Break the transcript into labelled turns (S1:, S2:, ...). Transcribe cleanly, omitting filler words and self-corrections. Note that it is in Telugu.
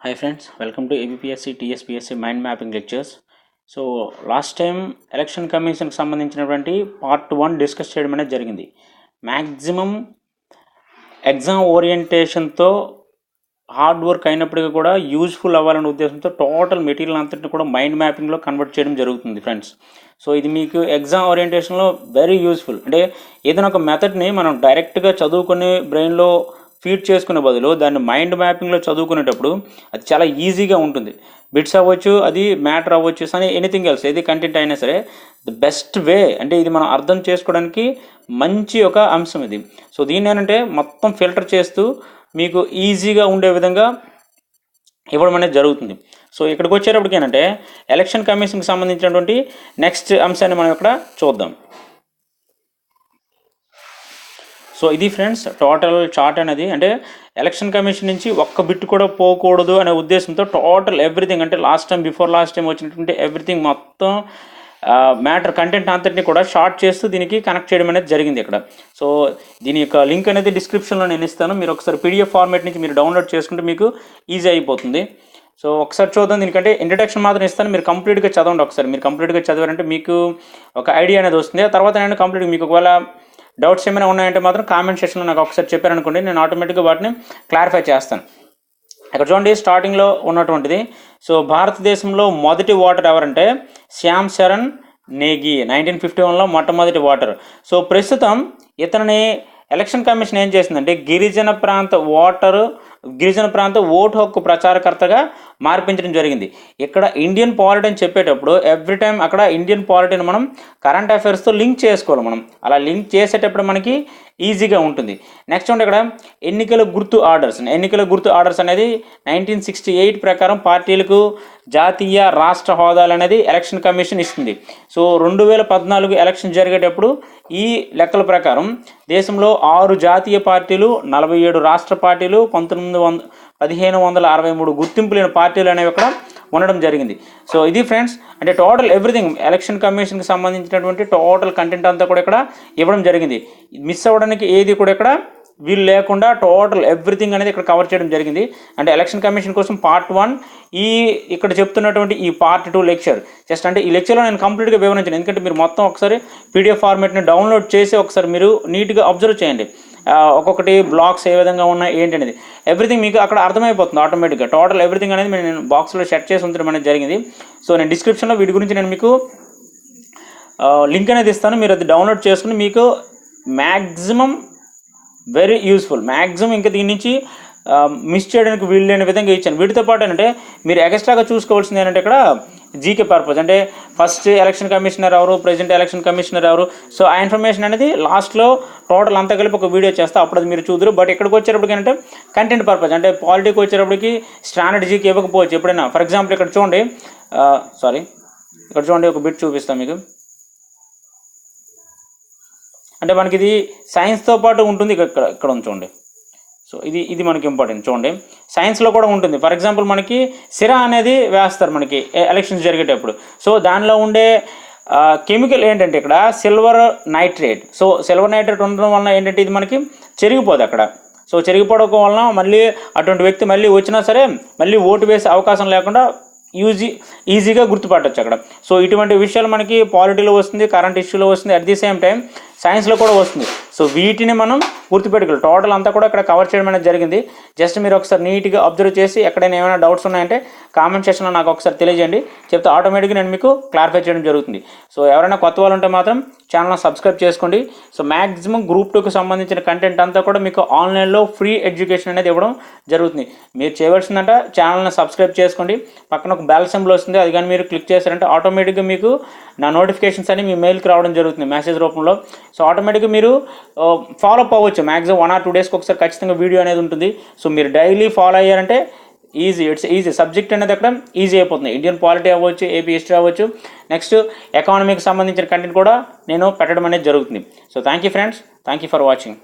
S1: Hi friends, welcome to ABPSC TSPSC mind mapping lectures. So last time election కమిషన్కి సంబంధించినటువంటి పార్ట్ 1 డిస్కస్ చేయడం అనేది జరిగింది. మ్యాక్సిమం ఎగ్జామ్ ఓరియంటేషన్తో హార్డ్ వర్క్ అయినప్పటికీ కూడా యూజ్ఫుల్ అవ్వాలనే ఉద్దేశంతో టోటల్ మెటీరియల్ అంతటిని కూడా మైండ్ మ్యాపింగ్లో కన్వర్ట్ చేయడం జరుగుతుంది ఫ్రెండ్స్. సో ఇది మీకు ఎగ్జామ్ ఓరియంటేషన్లో వెరీ యూజ్ఫుల్. అంటే ఏదైనా ఒక మెథడ్ని మనం డైరెక్ట్గా చదువుకుని బ్రెయిన్లో ఫీడ్ చేసుకునే బదులు దాన్ని మైండ్ మ్యాపింగ్లో చదువుకునేటప్పుడు అది చాలా ఈజీగా ఉంటుంది. బిట్స్ అవ్వచ్చు, అది మ్యాటర్ అవ్వచ్చు, అని ఎనీథింగ్ ఎల్స్ ఏది కంటెంట్ అయినా సరే ది బెస్ట్ వే, అంటే ఇది మనం అర్థం చేసుకోవడానికి మంచి ఒక అంశం ఇది. సో దీన్ని ఏంటంటే మొత్తం ఫిల్టర్ చేస్తూ మీకు ఈజీగా ఉండే విధంగా ఇవ్వడం అనేది జరుగుతుంది. సో ఇక్కడికి వచ్చేటప్పటికి ఏంటంటే ఎలక్షన్ కమిషన్కి సంబంధించినటువంటి నెక్స్ట్ అంశాన్ని మనం ఇక్కడ చూద్దాం. సో ఇది ఫ్రెండ్స్ టోటల్ చార్ట్ అనేది, అంటే ఎలక్షన్ కమిషన్ నుంచి ఒక్క బిట్ కూడా పోకూడదు అనే ఉద్దేశంతో టోటల్ ఎవ్రీథింగ్, అంటే లాస్ట్ టైం వచ్చినటువంటి ఎవ్రీథింగ్ మొత్తం మ్యాటర్ కంటెంట్ అంతటిని కూడా షార్ట్ చేస్తూ దీనికి కనెక్ట్ చేయడం అనేది జరిగింది ఇక్కడ. సో దీని యొక్క లింక్ అనేది డిస్క్రిప్షన్లో నేను ఇస్తాను. మీరు ఒకసారి పీడిఎఫ్ ఫార్మేట్ నుంచి మీరు డౌన్లోడ్ చేసుకుంటే మీకు ఈజీ అయిపోతుంది. సో ఒకసారి చూద్దాం. దీనికంటే ఇంట్రడక్షన్ మాత్రం ఇస్తాను, మీరు కంప్లీట్గా చదవండి. ఒకసారి మీరు కంప్లీట్గా చదివారంటే మీకు ఒక ఐడియా అనేది వస్తుంది. ఆ తర్వాత నేను కంప్లీట్గా మీకు ఒకవేళ డౌట్స్ ఏమైనా ఉన్నాయంటే మాత్రం కామెంట్ సెక్షన్లో నాకు ఒకసారి చెప్పారనుకోండి, నేను ఆటోమేటిక్గా వాటిని క్లారిఫై చేస్తాను. ఇక్కడ చూడండి స్టార్టింగ్లో ఉన్నటువంటిది. సో భారతదేశంలో మొదటి ఓటర్ ఎవరంటే శ్యామ్ చరణ్ నేగి, 1951లో మొట్టమొదటి ఓటర్. సో ప్రస్తుతం ఇతని ఎలక్షన్ కమిషన్ ఏం చేసిందంటే గిరిజన ప్రాంత ఓటు హక్కు ప్రచారకర్తగా మార్పించడం జరిగింది. ఇక్కడ ఇండియన్ పాలిటీ అని చెప్పేటప్పుడు ఎవ్రీ టైం అక్కడ ఇండియన్ పాలిటీని మనం కరెంట్ అఫైర్స్తో లింక్ చేసుకోవాలి. మనం అలా లింక్ చేసేటప్పుడు మనకి ఈజీగా ఉంటుంది. నెక్స్ట్ ఉంటే ఇక్కడ ఎన్నికల గుర్తు ఆర్డర్స్ అనేది 1968 ప్రకారం పార్టీలకు జాతీయ రాష్ట్ర హోదాలు అనేది ఎలక్షన్ కమిషన్ ఇస్తుంది. సో 2014 ఎలక్షన్ జరిగేటప్పుడు ఈ లెక్కల ప్రకారం దేశంలో 6 జాతీయ పార్టీలు, 47 రాష్ట్ర పార్టీలు, 1563 గుర్తింపు లేని పార్టీలు అనేవి ఇక్కడ ఉండడం జరిగింది. సో ఇది ఫ్రెండ్స్, అంటే టోటల్ ఎవ్రీథింగ్ ఎలక్షన్ కమిషన్కి సంబంధించినటువంటి టోటల్ కంటెంట్ అంతా కూడా ఇక్కడ ఇవ్వడం జరిగింది. మిస్ అవ్వడానికి ఏది కూడా ఇక్కడ వీలు లేకుండా టోటల్ ఎవ్రీథింగ్ అనేది ఇక్కడ కవర్ చేయడం జరిగింది. అంటే ఎలక్షన్ కమిషన్ కోసం పార్ట్ 1, ఇక్కడ చెప్తున్నటువంటి ఈ పార్ట్ 2 లెక్చర్ జస్ట్ అంటే ఈ లెక్చర్లో నేను కంప్లీట్గా వివరించాను. ఎందుకంటే మీరు మొత్తం ఒకసారి పీడిఎఫ్ ఫార్మేట్ని డౌన్లోడ్ చేసి ఒకసారి మీరు నీట్గా అబ్జర్వ్ చేయండి. ఒక్కొక్కటి బ్లాక్స్ ఏ విధంగా ఉన్నాయి ఏంటి అనేది ఎవ్రీథింగ్ మీకు అక్కడ అర్థమైపోతుంది ఆటోమేటిక్గా. టోటల్ ఎవ్రీథింగ్ అనేది నేను బాక్స్లో సెట్ చేసి ఉంచడం అనేది జరిగింది. సో నేను డిస్క్రిప్షన్లో వీటి గురించి నేను మీకు లింక్ అనేది ఇస్తాను. మీరు అది డౌన్లోడ్ చేసుకుని మీకు మ్యాక్సిమం వెరీ యూస్ఫుల్, మ్యాక్సిమం ఇంకా దీని నుంచి మిస్ చేయడానికి వీలు లేని విధంగా ఇచ్చాను. వీటితో పాటు ఏంటంటే మీరు ఎక్స్ట్రాగా చూసుకోవాల్సింది ఏంటంటే ఇక్కడ జీకే పర్పస్, అంటే ఫస్ట్ ఎలక్షన్ కమిషనర్ ఎవరు, ప్రెజెంట్ ఎలక్షన్ కమిషనర్ ఎవరు, సో ఆ ఇన్ఫర్మేషన్ అనేది లాస్ట్లో టోటల్ అంతా కలిపి ఒక వీడియో చేస్తా, అప్పుడు అది మీరు చూద్దరు. బట్ ఇక్కడికి వచ్చేటప్పటికి ఏంటంటే కంటెంట్ పర్పస్, అంటే పాలిటిక్స్ వచ్చేటప్పటికి స్టాండర్డ్ జీకే ఇవ్వకపోవచ్చు ఎప్పుడైనా. ఫర్ ఎగ్జాంపుల్ ఇక్కడ చూడండి, ఇక్కడ చూడండి ఒక బిట్ చూపిస్తాను మీకు. అంటే మనకి ఇది సైన్స్తో పాటు ఉంటుంది. ఇక్కడ చూడండి. సో ఇది మనకి ఇంపార్టెంట్. చూడండి సైన్స్లో కూడా ఉంటుంది. ఫర్ ఎగ్జాంపుల్ మనకి సిరా అనేది వేస్తారు మనకి ఎలక్షన్స్ జరిగేటప్పుడు. సో దానిలో ఉండే కెమికల్ ఏంటంటే ఇక్కడ silver nitrate. So silver nitrate ఉండడం వలన ఏంటంటే ఇది మనకి చెరిగిపోదు అక్కడ. సో చెరిగిపోవడం వలన మళ్ళీ అటువంటి వ్యక్తి మళ్ళీ వచ్చినా సరే మళ్ళీ ఓటు వేసే అవకాశం లేకుండా ఈజీగా గుర్తుపట్టవచ్చు అక్కడ. సో ఇటువంటి విషయాలు మనకి పాలిటీలో వస్తుంది, కరెంట్ ఇష్యూలో వస్తుంది, అట్ ది సేమ్ టైం సైన్స్లో కూడా వస్తుంది. సో వీటిని మనం గుర్తుపెట్టుకోవాలి. టోటల్ అంతా కూడా ఇక్కడ కవర్ చేయడం అనేది జరిగింది. జస్ట్ మీరు ఒకసారి నీట్గా అబ్జర్వ్ చేసి ఎక్కడైనా ఏమైనా డౌట్స్ ఉన్నాయంటే కామెంట్ సెక్షన్లో నాకు ఒకసారి తెలియజేయండి, చెప్తే ఆటోమేటిక్గా నేను మీకు క్లారిఫై చేయడం జరుగుతుంది. సో ఎవరైనా కొత్త వాళ్ళు ఉంటే మాత్రం ఛానల్ సబ్స్క్రైబ్ చేసుకోండి. సో మ్యాక్సిమం గ్రూప్ 2కి సంబంధించిన కంటెంట్ అంతా కూడా మీకు ఆన్లైన్లో ఫ్రీ ఎడ్యుకేషన్ అనేది ఇవ్వడం జరుగుతుంది. మీరు చేయవలసిందంట ఛానల్ని సబ్స్క్రైబ్ చేసుకోండి, పక్కన ఒక బెల్ సింబల్ వస్తుంది, అది కానీ మీరు క్లిక్ చేశారంటే ఆటోమేటిక్గా మీకు నా నోటిఫికేషన్స్ అని మీ మెయిల్కి రావడం జరుగుతుంది మెసేజ్ రూపంలో. సో ఆటోమేటిక్గా మీరు ఫాలో అప్ అవ్వచ్చు. మ్యాక్సిమం 1 or 2 డేస్కి ఒకసారి ఖచ్చితంగా వీడియో అనేది ఉంటుంది. సో మీరు డైలీ ఫాలో అయ్యారంటే ఇట్స్ ఈజీ సబ్జెక్ట్ అనేది అక్కడ ఈజీ అయిపోతుంది. ఇండియన్ పాలిటీ అవ్వచ్చు, ఏపీ హిస్టరీ అవ్వచ్చు, నెక్స్ట్ ఎకానమీకి సంబంధించిన కంటెంట్ కూడా నేను పెట్టడం అనేది జరుగుతుంది. So thank you friends, thank you for watching.